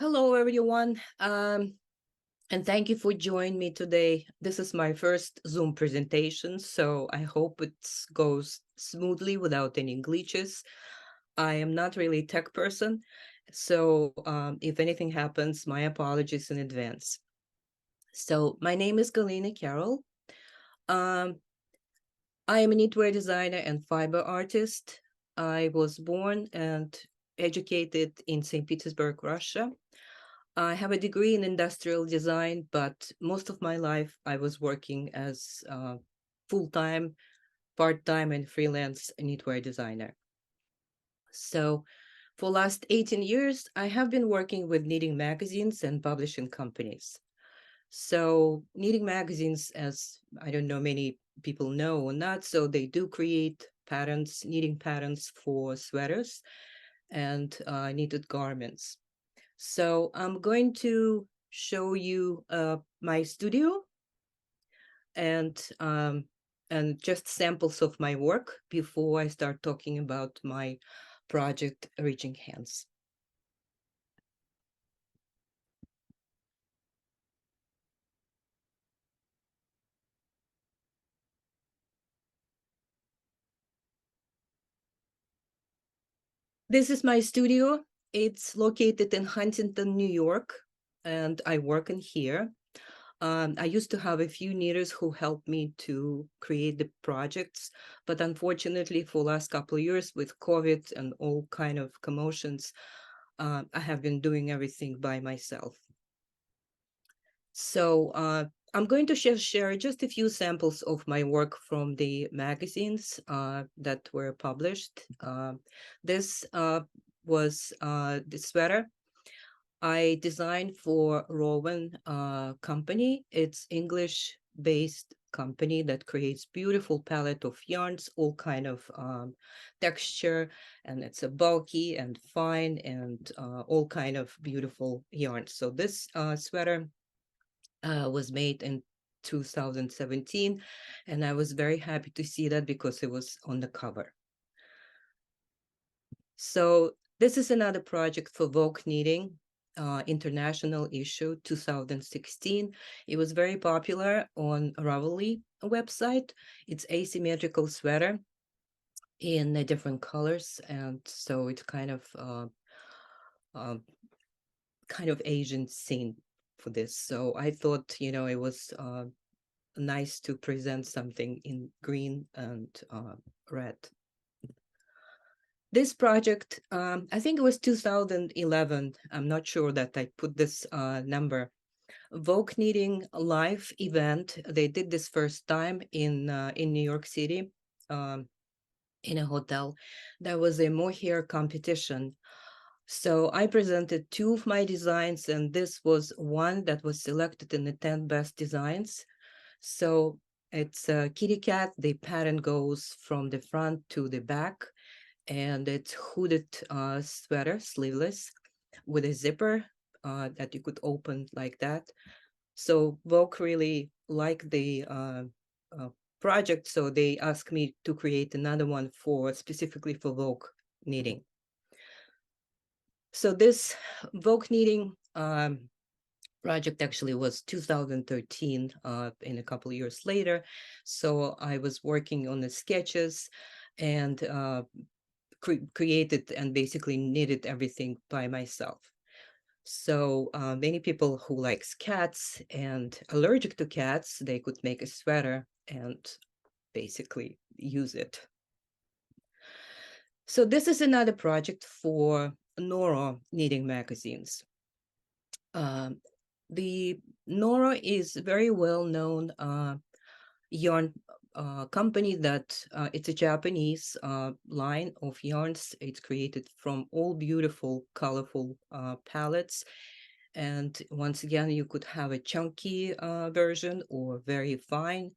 Hello, everyone, and thank you for joining me today. This is my first Zoom presentation, so I hope it goes smoothly without any glitches. I am not really a tech person, so if anything happens, my apologies in advance. So my name is Galina Caroll. Um, I am a knitwear designer and fiber artist. I was born and educated in St. Petersburg, Russia. I have a degree in industrial design, but most of my life I was working as full-time, part-time, and freelance knitwear designer. So for last 18 years, I have been working with knitting magazines and publishing companies. So knitting magazines, as I don't know many people know or not, so they do create patterns, knitting patterns for sweaters and knitted garments. So I'm going to show you my studio and um, and just samples of my work before I start talking about my project Reaching Hands. This is my studio. It's located in Huntington, New York, and I work in here. I used to have a few knitters who helped me to create the projects, but unfortunately, for last couple of years with COVID and all kind of commotions, I have been doing everything by myself. So I'm going to share just a few samples of my work from the magazines that were published. This was the sweater I designed for Rowan company. It's English-based company that creates beautiful palette of yarns, all kind of texture, and it's a bulky and fine and all kind of beautiful yarns. So this sweater was made in 2017, and I was very happy to see that because it was on the cover. So this is another project for Vogue Knitting, international issue 2016. It was very popular on Ravelry website. It's asymmetrical sweater in different colors, and so it's uh, kind of Asian scene for this. So I thought, it was nice to present something in green and red. This project, I think it was 2011. I'm not sure that I put this number. Vogue Knitting Live event. They did this first time in New York City, in a hotel. There was a mohair competition. So I presented two of my designs, and this was one that was selected in the 10 best designs. So it's a kitty cat. The pattern goes from the front to the back, and it's hooded sweater, sleeveless, with a zipper that you could open like that. So Vogue really liked the uh, project, so they asked me to create another one specifically for Vogue knitting. So this Vogue knitting project actually was 2013, and a couple of years later. So I was working on the sketches and created and basically knitted everything by myself. So many people who likes cats and allergic to cats, they could make a sweater and basically use it. So this is another project for Nora knitting magazines. Um, the Nora is very well known yarn company that it's a Japanese line of yarns. It's created from all beautiful, colorful palettes. And once again, you could have a chunky version or very fine.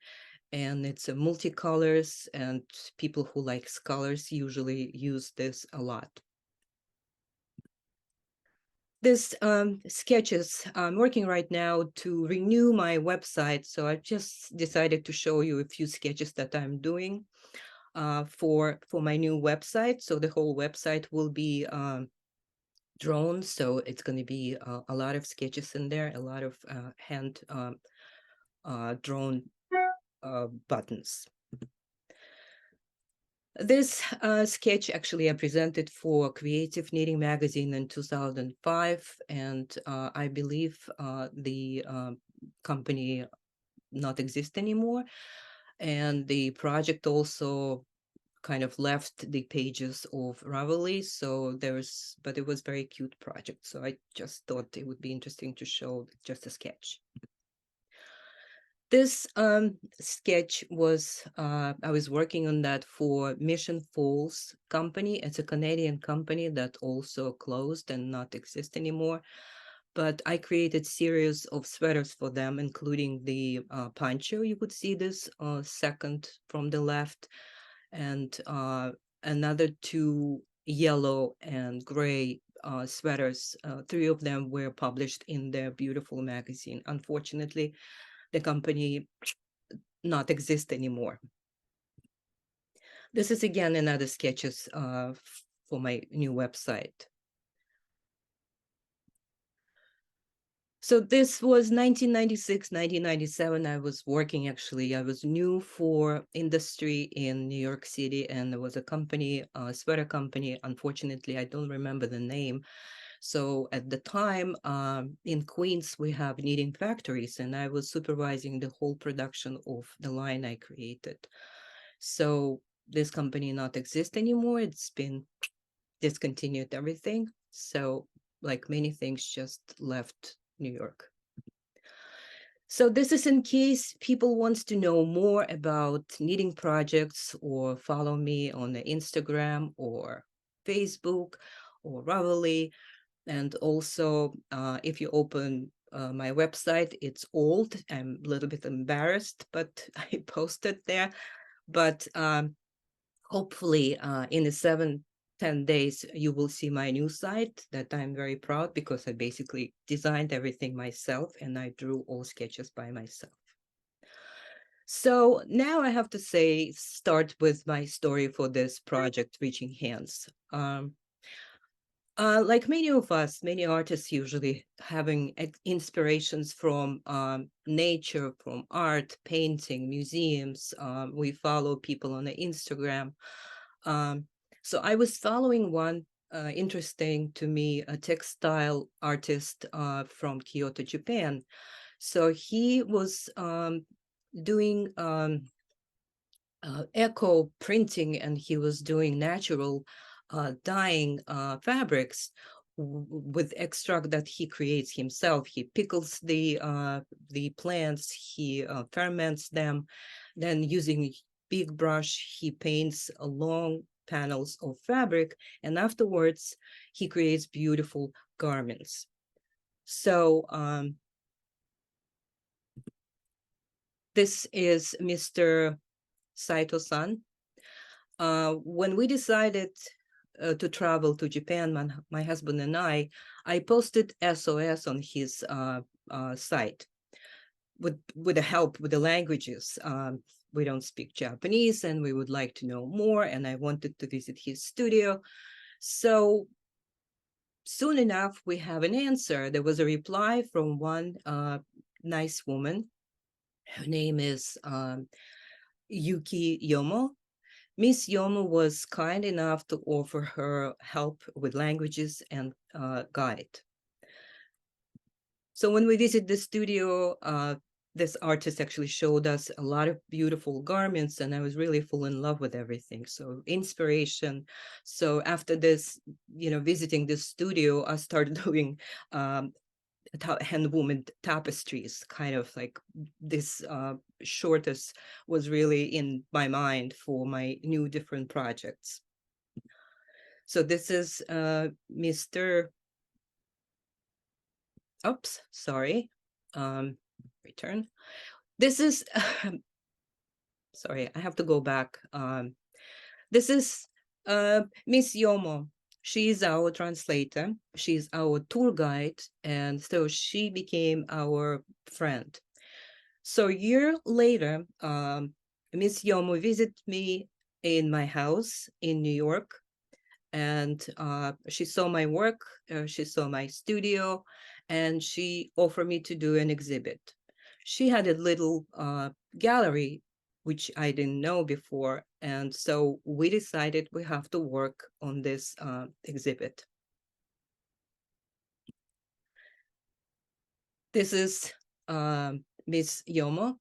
And it's a multicolors, and people who like colors usually use this a lot. This sketches, I'm working right now to renew my website. So I just decided to show you a few sketches that I'm doing for my new website. So the whole website will be drone, so it's going to be a lot of sketches in there, a lot of hand drawn buttons. This sketch actually I presented for Creative Knitting Magazine in 2005, and I believe the company not exist anymore, and the project also kind of left the pages of Ravelry. So but it was very cute project. So I just thought it would be interesting to show just a sketch. This sketch was, I was working on that for Mission Falls company. It's a Canadian company that also closed and not exist anymore. But I created series of sweaters for them, including the poncho. You could see this second from the left, and another two yellow and gray sweaters. Three of them were published in their beautiful magazine. Unfortunately, the company not exist anymore. This is again another sketches for my new website. So this was 1996, 1997. I was working actually. I was new for industry in New York City, and there was a company, a sweater company. Unfortunately, I don't remember the name. So at the time, in Queens, we have knitting factories, and I was supervising the whole production of the line I created. So this company not exist anymore. It's been discontinued everything. So like many things just left New York. So this is in case people wants to know more about knitting projects or follow me on the Instagram or Facebook or Ravelry. And also, if you open my website, it's old. I'm a little bit embarrassed, but I posted there. But hopefully in the 7-10 days, you will see my new site that I'm very proud, because I basically designed everything myself and I drew all sketches by myself. So now I have to start with my story for this project, Reaching Hands. Like many of us, many artists usually having inspirations from nature, from art, painting, museums. We follow people on the Instagram. So I was following one interesting to me, a textile artist from Kyoto, Japan. So he was doing eco printing, and he was doing natural dyeing fabrics with extract that he creates himself. He pickles the plants, he ferments them, then using big brush, he paints long panels of fabric, and afterwards he creates beautiful garments. So this is Mr. Saito-san. When we decided to travel to Japan, my husband and I posted SOS on his site with the help with the languages. We don't speak Japanese, and we would like to know more, and I wanted to visit his studio. So soon enough, we have an answer. There was a reply from one nice woman. Her name is Yuki Yomo. Miss Yomo was kind enough to offer her help with languages and guide. So when we visit the studio, this artist actually showed us a lot of beautiful garments, and I was really fall in love with everything. So inspiration. So after this, visiting this studio, I started doing hand woven tapestries, kind of like this shortest was really in my mind for my new different projects. So this is Mr. Oops, sorry. Return. This is, sorry, I have to go back. This is Miss Yomo. She's our translator. She's our tour guide. And so she became our friend. So a year later, Miss Yomo visited me in my house in New York. and she saw my work, she saw my studio, and she offered me to do an exhibit. She had a little gallery, which I didn't know before, and so we decided we have to work on this exhibit. This is Miss Yomo.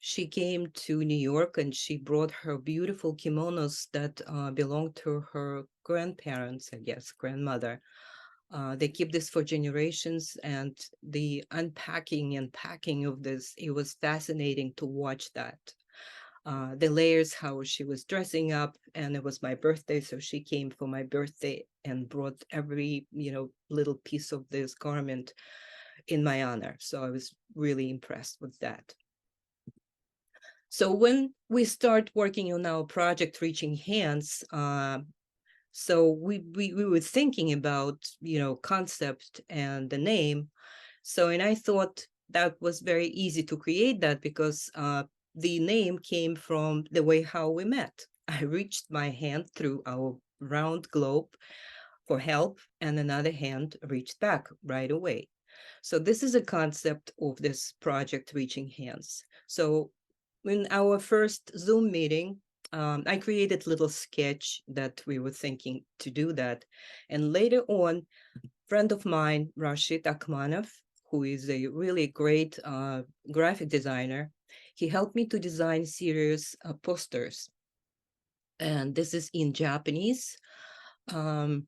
She came to New York and she brought her beautiful kimonos that belonged to her grandparents, I guess, grandmother. They keep this for generations, and the unpacking and packing of this, it was fascinating to watch that. The layers, how she was dressing up, and it was my birthday, so she came for my birthday and brought every, little piece of this garment in my honor. So I was really impressed with that. So when we start working on our project Reaching Hands, so we were thinking about, concept and the name. So, and I thought that was very easy to create that because the name came from the way how we met. I reached my hand through our round globe for help, and another hand reached back right away. So this is a concept of this project Reaching Hands. So in our first Zoom meeting, I created a little sketch that we were thinking to do that. And later on, friend of mine, Rashid Akhmanov, who is a really great graphic designer, he helped me to design series posters. And this is in Japanese. Um,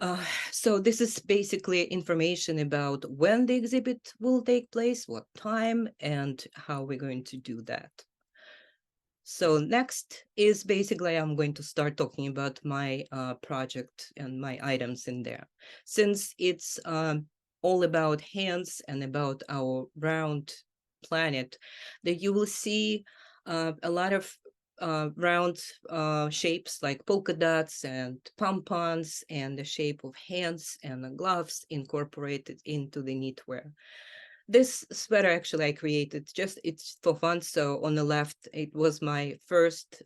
Uh, so this is basically information about when the exhibit will take place, what time, and how we're going to do that. So next is basically I'm going to start talking about my project and my items in there. Since it's all about hands and about our round planet, that you will see a lot of round shapes like polka dots and pom-poms and the shape of hands and the gloves incorporated into the knitwear. This sweater actually I created just it's for fun. So on the left, it was my first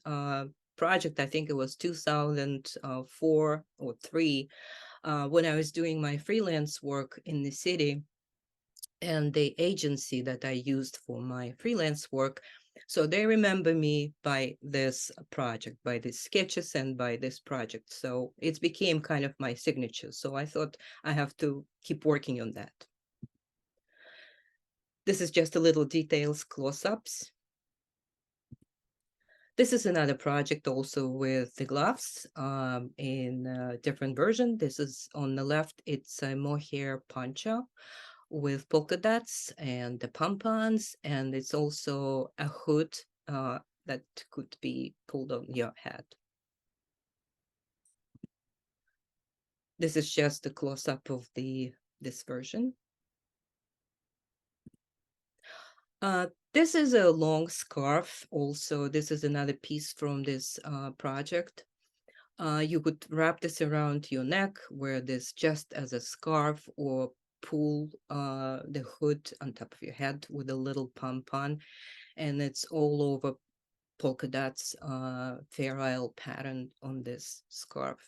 project. I think it was 2004 or three when I was doing my freelance work in the city, and the agency that I used for my freelance work. So they remember me by this project, by these sketches and by this project. So it became kind of my signature. So I thought I have to keep working on that. This is just a little details close-ups. This is another project also with the gloves in a different version. This is on the left, it's a mohair poncho with polka dots and the pompons, and it's also a hood that could be pulled on your head. This is just a close-up of this version. This is a long scarf also. This is another piece from this project. You could wrap this around your neck, wear this just as a scarf, or pull the hood on top of your head with a little pompon, and it's all over polka dots, Fair Isle pattern on this scarf.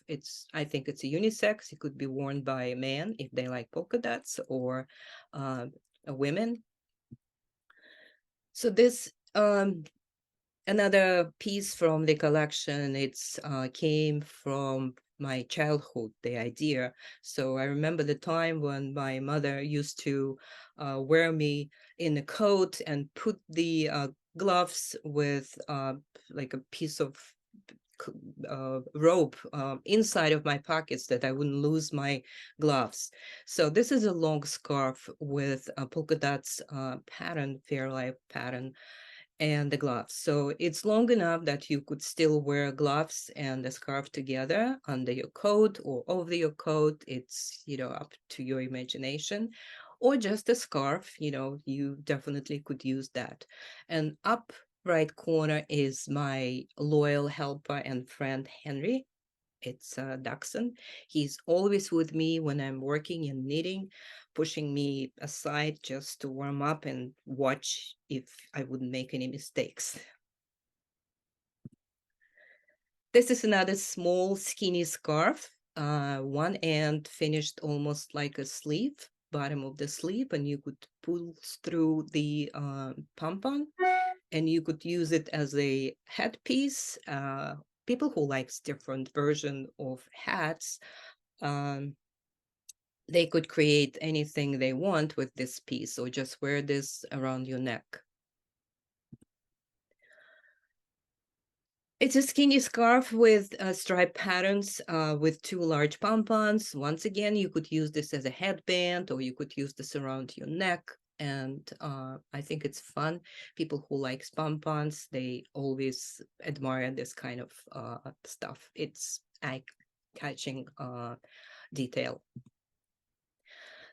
I think it's a unisex. It could be worn by a man if they like polka dots, or a women. So this another piece from the collection, it's came from my childhood, the idea. So I remember the time when my mother used to wear me in a coat and put the gloves with like a piece of rope inside of my pockets that I wouldn't lose my gloves. So this is a long scarf with a polka dots pattern, Fairlife pattern, and the gloves. So it's long enough that you could still wear gloves and the scarf together under your coat or over your coat. It's, up to your imagination. Or just a scarf, you definitely could use that. And up right corner is my loyal helper and friend, Henry. It's Dachshund. He's always with me when I'm working and knitting, pushing me aside just to warm up and watch if I wouldn't make any mistakes. This is another small skinny scarf. One end finished almost like a sleeve, bottom of the sleeve, and you could pull through the pom-pom, and you could use it as a headpiece. People who likes different version of hats, um, they could create anything they want with this piece, or just wear this around your neck. It's a skinny scarf with striped patterns with two large pompons. Once again, you could use this as a headband, or you could use this around your neck. And I think it's fun. People who likes pompons, they always admire this kind of stuff. It's eye-catching detail.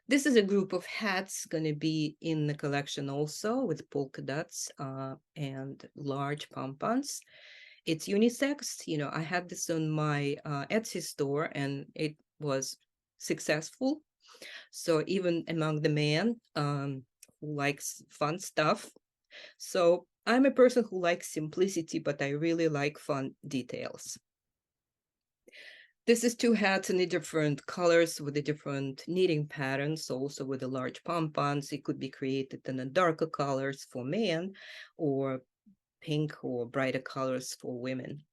This is a group of hats going to be in the collection also, with polka dots and large pompons. It's unisex. You know, I had this on my Etsy store, and it was successful. So even among the men who likes fun stuff. So I'm a person who likes simplicity, but I really like fun details. This is two hats in the different colors with the different knitting patterns, also with the large pompons. It could be created in the darker colors for men, or pink or brighter colors for women.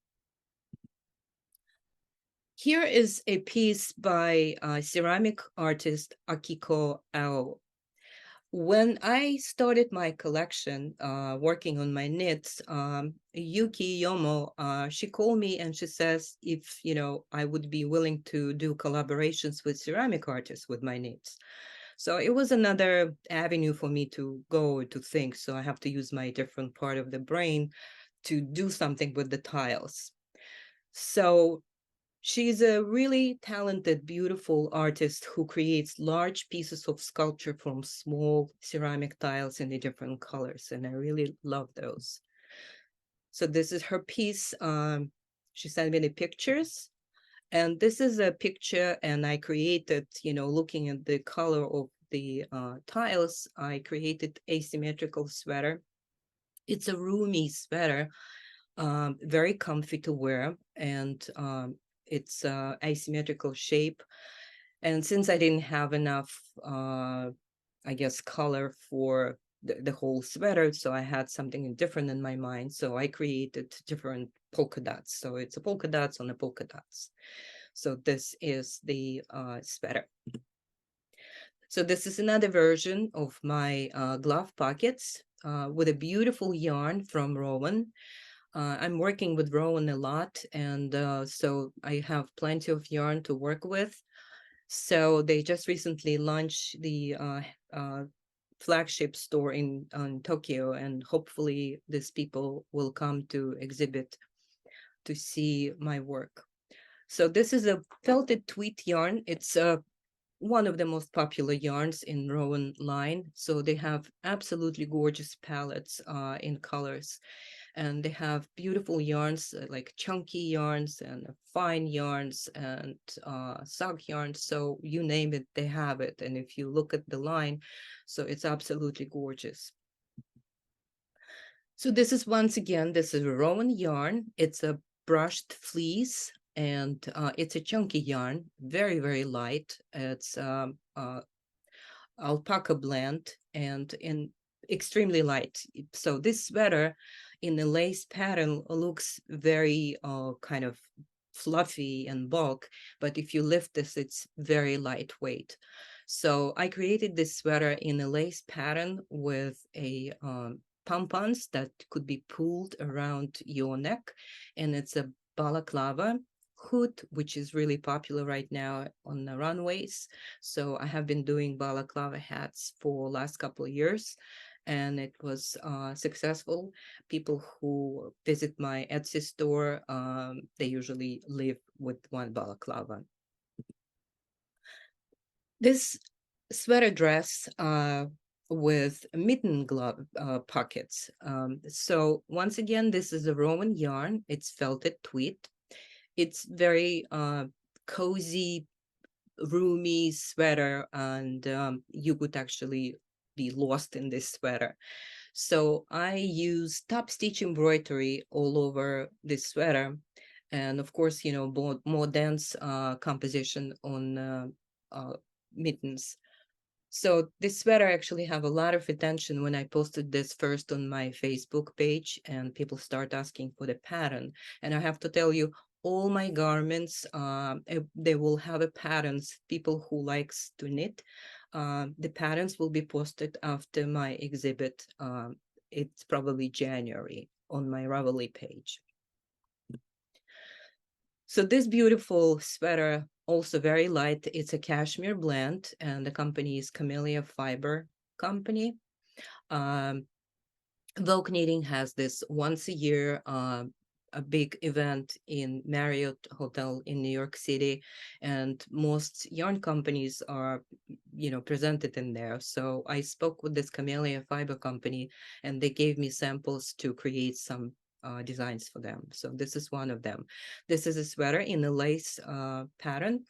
Here is a piece by ceramic artist Akiko Ao. When I started my collection, working on my knits, Yuki Yomo, she called me and she says if, you know, I would be willing to do collaborations with ceramic artists with my knits. So it was another avenue for me to go to think. So I have to use my different part of the brain to do something with the tiles. So she's a really talented, beautiful artist who creates large pieces of sculpture from small ceramic tiles in the different colors, and I really love those. So this is her piece. She sent me the pictures, and this is a picture, and I created, you know, looking at the color of the tiles, I created asymmetrical sweater. It's a roomy sweater, very comfy to wear, and it's asymmetrical shape. And since I didn't have enough, I guess, color for the whole sweater, so I had something different in my mind. So I created different polka dots. So it's a polka dots on a polka dots. So this is the sweater. So this is another version of my glove pockets with a beautiful yarn from Rowan. I'm working with Rowan a lot, and so I have plenty of yarn to work with. So they just recently launched the flagship store in Tokyo, and hopefully these people will come to exhibit to see my work. So this is a felted tweed yarn. It's one of the most popular yarns in Rowan line. So they have absolutely gorgeous palettes in colors, and they have beautiful yarns like chunky yarns and fine yarns and sock yarns. So you name it, they have it. And if you look at the line, so it's absolutely gorgeous. So this is, once again, this is a Rowan yarn. It's a brushed fleece, and it's a chunky yarn, very, very light. It's alpaca blend and in extremely light. So this sweater in the lace pattern looks very kind of fluffy and bulk, but if you lift this, it's very lightweight. So I created this sweater in a lace pattern with a pompons that could be pulled around your neck, and it's a balaclava hood, which is really popular right now on the runways. So I have been doing balaclava hats for last couple of years, and it was successful. People who visit my Etsy store, they usually live with one balaclava. This sweater dress with mitten glove pockets. So once again, this is a Rowan yarn. It's felted tweed. It's very cozy, roomy sweater, and you could actually be lost in this sweater. So I use top stitch embroidery all over this sweater, And of course, more dense composition on uh, mittens. So this sweater actually have a lot of attention when I posted this first on my Facebook page, and people start asking for the pattern. And I have to tell you, all my garments, they will have a patterns. People who likes to knit, the patterns will be posted after my exhibit. It's probably January on my Ravelry page. So this beautiful sweater, also very light, it's a cashmere blend, and the company is Camellia Fiber Company. Um, Vogue Knitting has this once a year, a big event in Marriott Hotel in New York City, and most yarn companies are, presented in there. So I spoke with this Camellia Fiber Company, and they gave me samples to create some designs for them. So this is one of them. This is a sweater in a lace pattern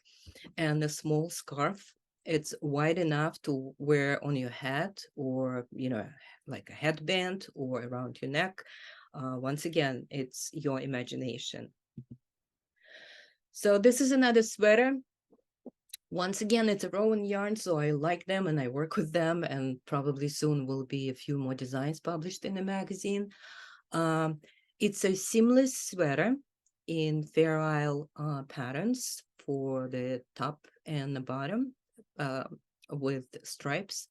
and a small scarf. It's wide enough to wear on your head, or like a headband, or around your neck. Once again, it's your imagination. So this is another sweater. Once again, it's a Rowan yarn, so I like them and I work with them, and probably soon will be a few more designs published in the magazine. Um, it's a seamless sweater in Fair Isle patterns for the top and the bottom, uh, with stripes.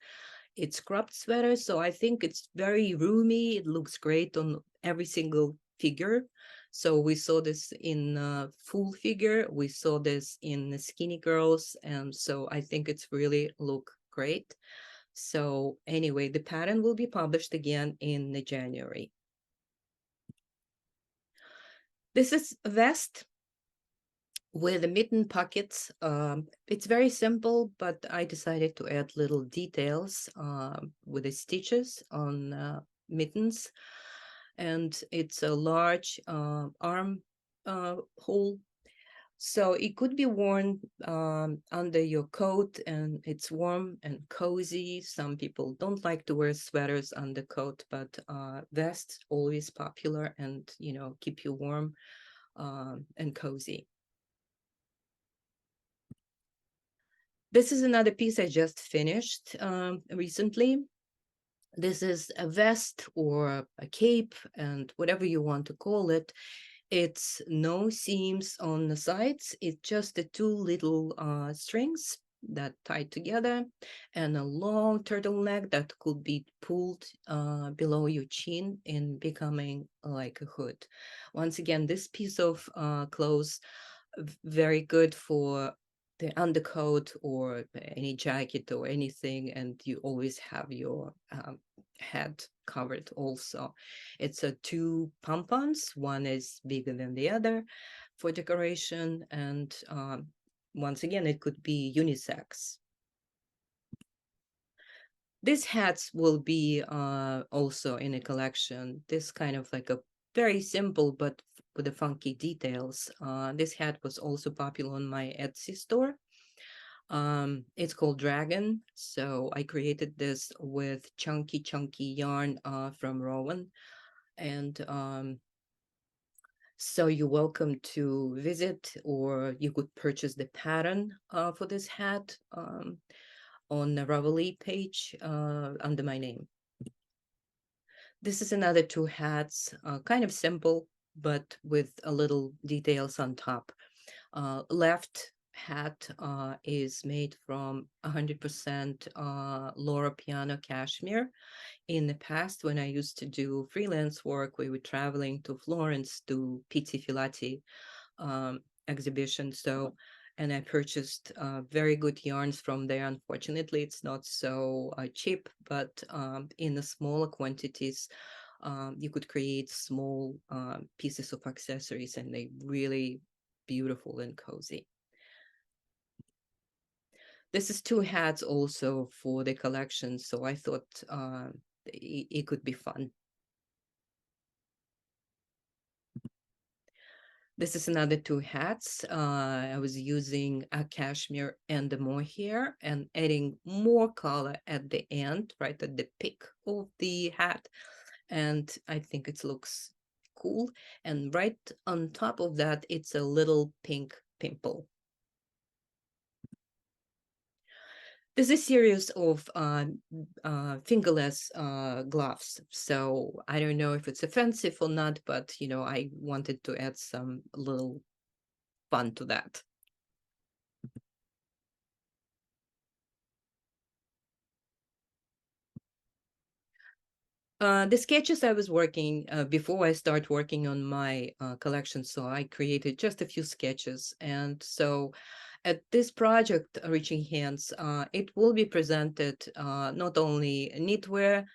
It's cropped sweater, so I think it's very roomy. It looks great on every single figure. So we saw this in full figure, we saw this in the skinny girls, and so I think it's really look great. So anyway, the pattern will be published again in January. This is a vest with the mitten pockets. It's very simple, but I decided to add little details with the stitches on mittens. And it's a large arm hole. So it could be worn under your coat, and it's warm and cozy. Some people don't like to wear sweaters under coat, but vests always popular and, keep you warm and cozy. This is another piece I just finished recently. This is a vest or a cape, and whatever you want to call it. It's no seams on the sides. It's just the two little strings that tied together, and a long turtleneck that could be pulled below your chin in becoming like a hood. Once again, this piece of clothes very good for the undercoat or any jacket or anything, and you always have your head covered also. It's a two pompons, one is bigger than the other for decoration, and once again, it could be unisex. These hats will be also in a collection. This kind of like a very simple but with the funky details. This hat was also popular on my Etsy store. It's called Dragon. So I created this with chunky yarn from Rowan. And so you're welcome to visit, or you could purchase the pattern for this hat on the Ravelry page under my name. This is another two hats, kind of simple, but with a little details on top. Left hat is made from 100% Loro Piano cashmere. In the past, when I used to do freelance work, we were traveling to Florence to Pitti Filati exhibition. So, and I purchased very good yarns from there. Unfortunately, it's not so cheap, but in the smaller quantities, you could create small pieces of accessories, and they really beautiful and cozy. This is two hats also for the collection, so I thought it could be fun. This is another two hats. I was using a cashmere and the mohair and adding more color at the end, right at the peak of the hat. And I think it looks cool. And right on top of that, it's a little pink pimple. There's a series of fingerless gloves. So I don't know if it's offensive or not, but I wanted to add some little fun to that. The sketches I was working before I start working on my collection, so I created just a few sketches. And so at this project, Reaching Hands, it will be presented not only knitwear,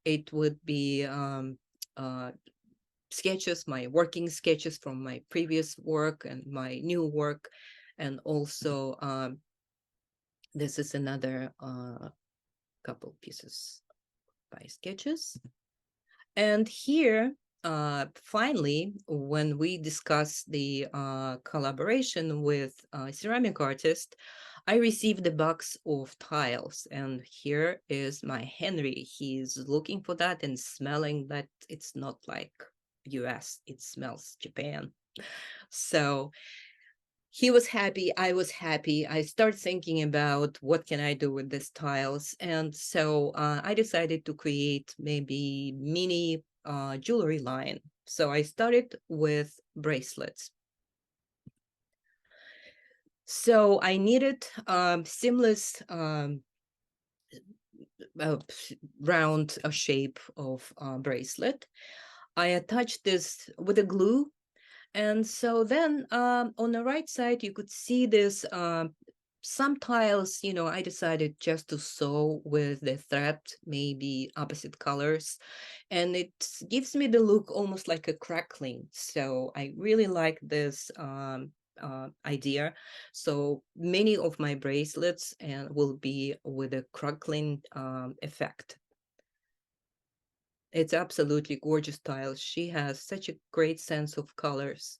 it would be sketches, my working sketches from my previous work and my new work. And also, this is another couple pieces by sketches. And here, finally, when we discuss the collaboration with a ceramic artist, I received a box of tiles, and here is my Henry. He's looking for that and smelling that it's not like US, it smells Japan. So he was happy, I was happy. I started thinking about what can I do with these tiles, and so I decided to create maybe mini jewelry line. So I started with bracelets. So I needed seamless round shape of bracelet. I attached this with a glue. And so then on the right side, you could see this, some tiles, I decided just to sew with the thread, maybe opposite colors. And it gives me the look almost like a crackling. So I really like this idea. So many of my bracelets will be with a crackling effect. It's absolutely gorgeous tiles. She has such a great sense of colors.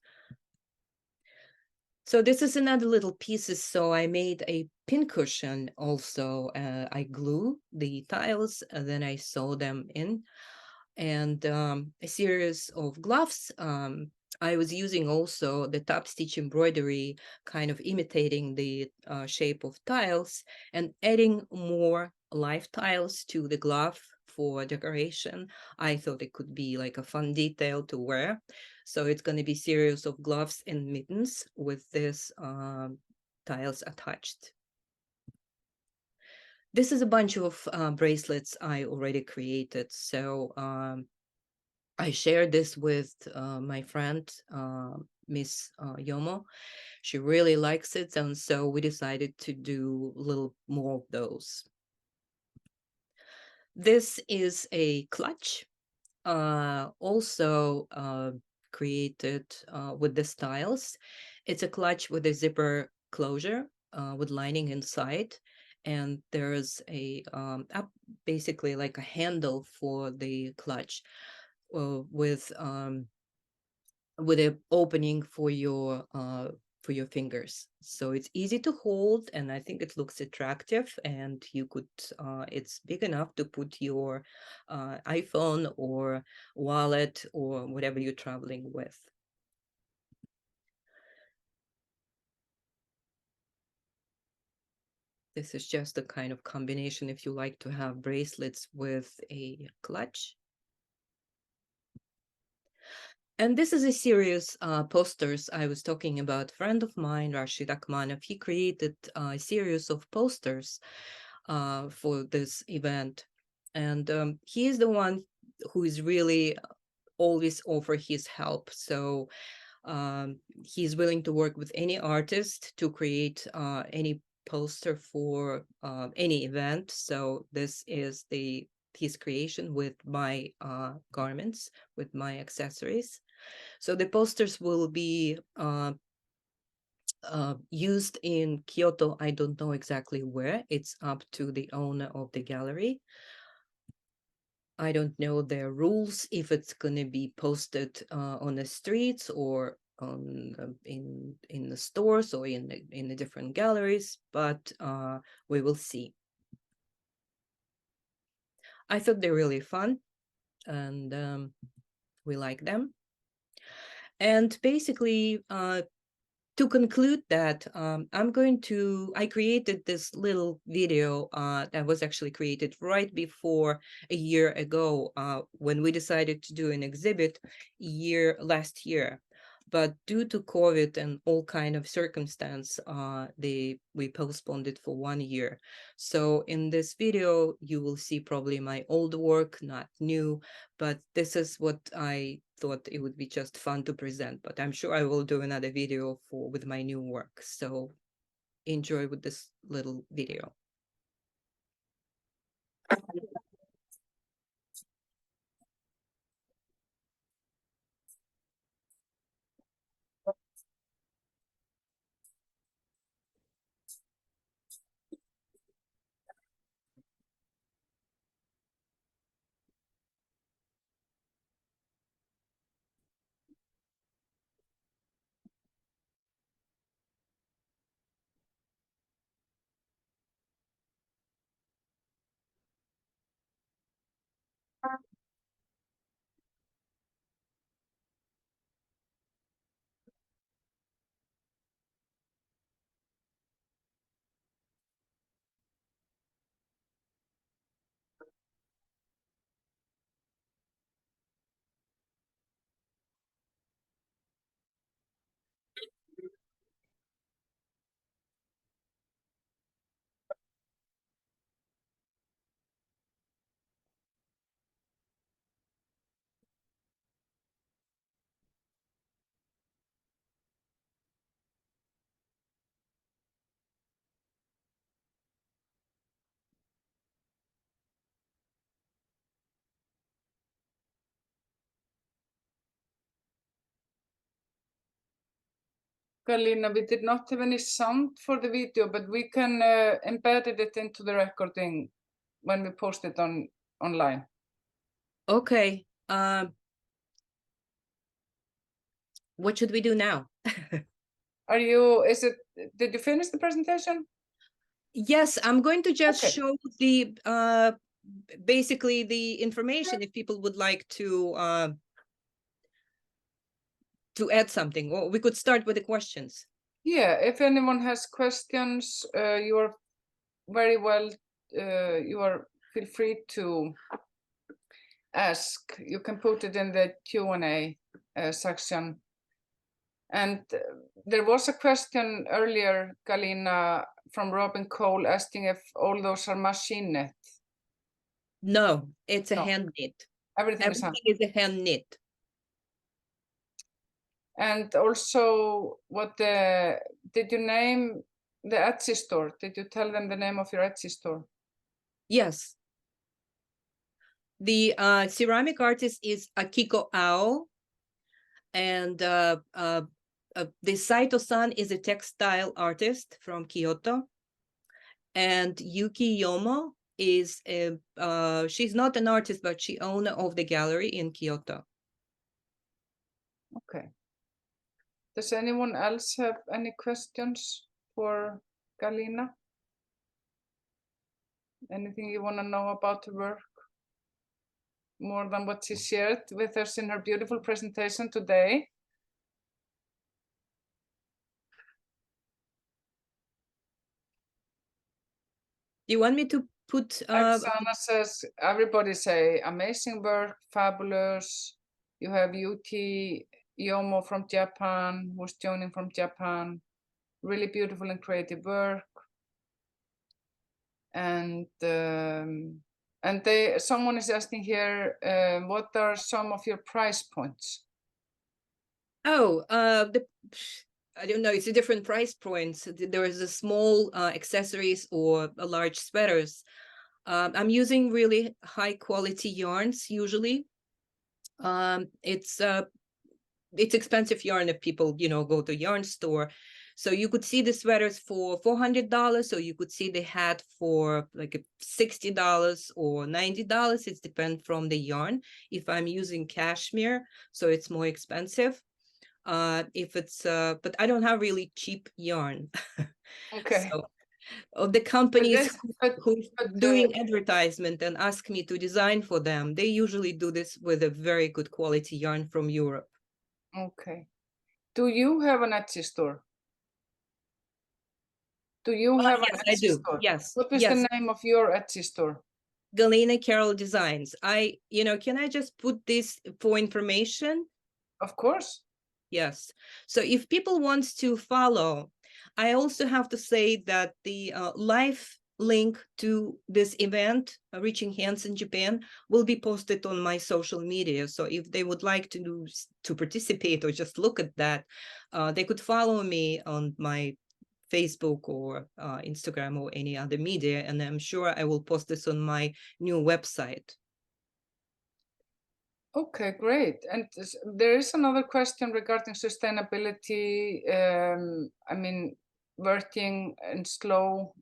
So this is another little pieces. So I made a pin cushion also. I glue the tiles and then I sew them in. And a series of gloves. I was using also the top stitch embroidery, kind of imitating the shape of tiles and adding more live tiles to the glove for decoration. I thought it could be like a fun detail to wear. So it's going to be series of gloves and mittens with this tiles attached. This is a bunch of bracelets I already created. So I shared this with my friend, Miss Yomo. She really likes it, and so we decided to do a little more of those. This is a clutch, also created with the styles. It's a clutch with a zipper closure with lining inside, and there's a basically like a handle for the clutch with an opening for your fingers. So it's easy to hold, and I think it looks attractive. And you could, it's big enough to put your iPhone or wallet or whatever you're traveling with. This is just a kind of combination if you like to have bracelets with a clutch. And this is a series posters I was talking about. A friend of mine, Rashid Akhmanov, he created a series of posters for this event. And he is the one who is really always offer his help. So he's willing to work with any artist to create any poster for any event. So this is his creation with my garments, with my accessories. So the posters will be used in Kyoto. I don't know exactly where. It's up to the owner of the gallery. I don't know their rules, if it's going to be posted on the streets or on in the stores or in the different galleries, but we will see. I thought they're really fun, and we like them. And basically, to conclude that, I created this little video that was actually created right before a year ago when we decided to do an exhibit last year. But due to COVID and all kind of circumstance, we postponed it for 1 year. So in this video, you will see probably my old work, not new, but this is what I thought it would be just fun to present. But I'm sure I will do another video with my new work. So enjoy with this little video. Galina, we did not have any sound for the video, but we can embed it into the recording when we post it online. Okay. What should we do now? Did you finish the presentation? Yes, I'm going to just show the basically the information if people would like to add something, or we could start with the questions. Yeah, if anyone has questions, you are very well, feel free to ask. You can put it in the Q&A section. And there was a question earlier, Galina, from Robin Cole asking if all those are machine knit. No, it's a hand knit. Everything is a hand knit. And also, did you name the Etsy store? Did you tell them the name of your Etsy store? Yes. The ceramic artist is Akiko Ao, and the Saito-san is a textile artist from Kyoto, and Yuki Yomo is she's not an artist, but she owner of the gallery in Kyoto. Okay. Does anyone else have any questions for Galina? Anything you want to know about her work? More than what she shared with us in her beautiful presentation today? Do you want me to put Oksana says, everybody say amazing work, fabulous. You have Yuki Yomo from Japan, who's joining from Japan. Really beautiful and creative work. And someone is asking here, what are some of your price points? Oh, I don't know. It's a different price points. There is a small accessories or a large sweaters. I'm using really high quality yarns usually. It's expensive yarn if people, go to yarn store. So you could see the sweaters for $400, or you could see the hat for like $60 or $90. It depends from the yarn. If I'm using cashmere, so it's more expensive. If it's but I don't have really cheap yarn. Okay. So of the companies who's doing advertisement and ask me to design for them, they usually do this with a very good quality yarn from Europe. Okay. Do you have an Etsy store? Do you have an Yes, I Etsy do. store? Yes. What is Yes. the name of your Etsy store? Galina Caroll Designs. Can I just put this for information? Of course. Yes. So if people want to follow, I also have to say that the live link to this event, Reaching Hands in Japan, will be posted on my social media. So if they would like to participate or just look at that, they could follow me on my Facebook or Instagram or any other media, and I'm sure I will post this on my new website. Okay, great. And there is another question regarding sustainability. I mean, working in slow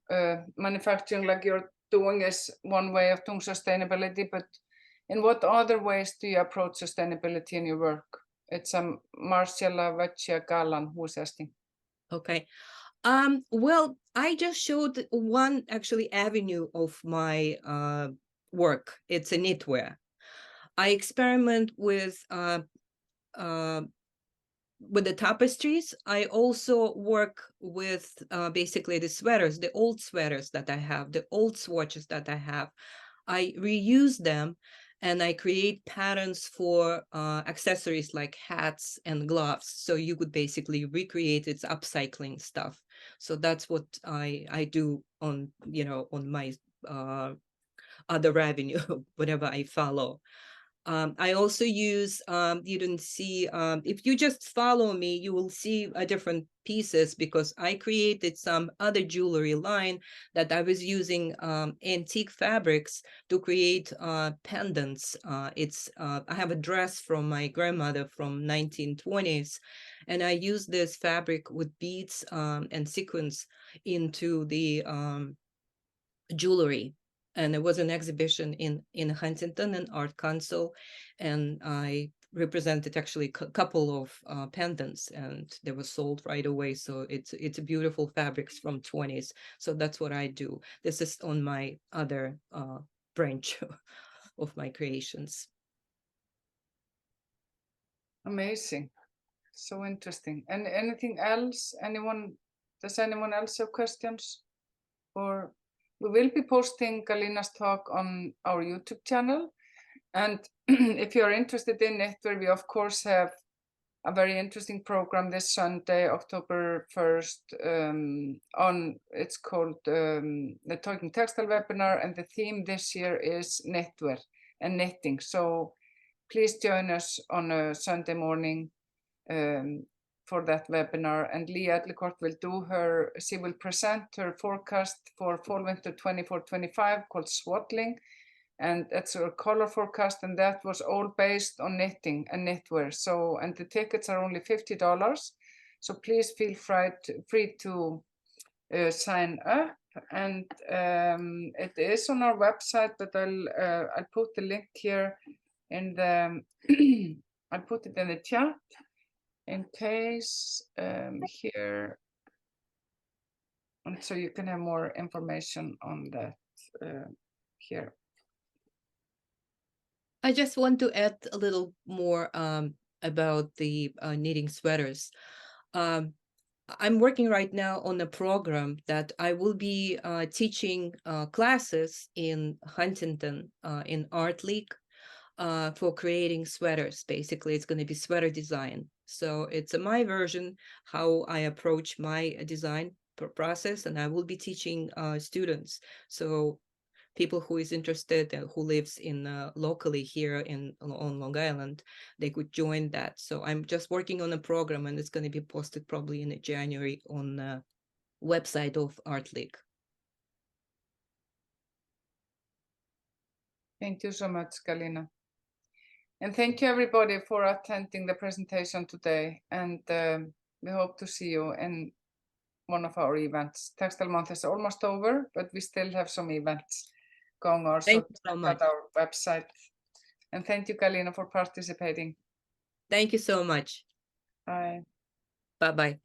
manufacturing like you're doing is one way of doing sustainability, but in what other ways do you approach sustainability in your work? It's Marcella Vecchia Galan who's asking. Okay. Well, I just showed one actually avenue of my work. It's a knitwear. I experiment with the tapestries. I also work with basically the sweaters, the old sweaters that I have, the old swatches that I have. I reuse them and I create patterns for accessories like hats and gloves. So you could basically recreate its upcycling stuff. So that's what I do on, on my other revenue, whatever I follow. I also use, you didn't see, if you just follow me, you will see different pieces because I created some other jewelry line that I was using antique fabrics to create pendants. I have a dress from my grandmother from 1920s, and I use this fabric with beads and sequins into the jewelry. And there was an exhibition in Huntington, an art council, and I represented actually a couple of pendants, and they were sold right away. So it's a beautiful fabrics from 20s. So that's what I do. This is on my other branch of my creations. Amazing. So interesting. And anything else? Does anyone else have questions? Or we will be posting Galina's talk on our YouTube channel. And if you're interested in it, we of course have a very interesting program this Sunday, October 1st, it's called the Talking Textile webinar, and the theme this year is knitwear and knitting. So please join us on a Sunday morning for that webinar, and Leah Edlicourt she will present her forecast for fall winter 24-25 called Swaddling, and it's a color forecast, and that was all based on knitting and knitwear. So, and the tickets are only $50, so please feel free to sign up. And it is on our website, but I'll put the link here in the I'll put it in the chat in case here, and so you can have more information on that here. I just want to add a little more about the knitting sweaters. I'm working right now on a program that I will be teaching classes in Huntington in Art League for creating sweaters. Basically, it's going to be sweater design. So it's my version, how I approach my design process, and I will be teaching students. So people who is interested and who lives in locally here on Long Island, they could join that. So I'm just working on a program, and it's going to be posted probably in January on the website of Art League. Thank you so much, Galina. And thank you everybody for attending the presentation today. And we hope to see you in one of our events. Textile Month is almost over, but we still have some events going on. Thank you so check much. out our website. And thank you, Galina, for participating. Thank you so much. Bye. Bye-bye.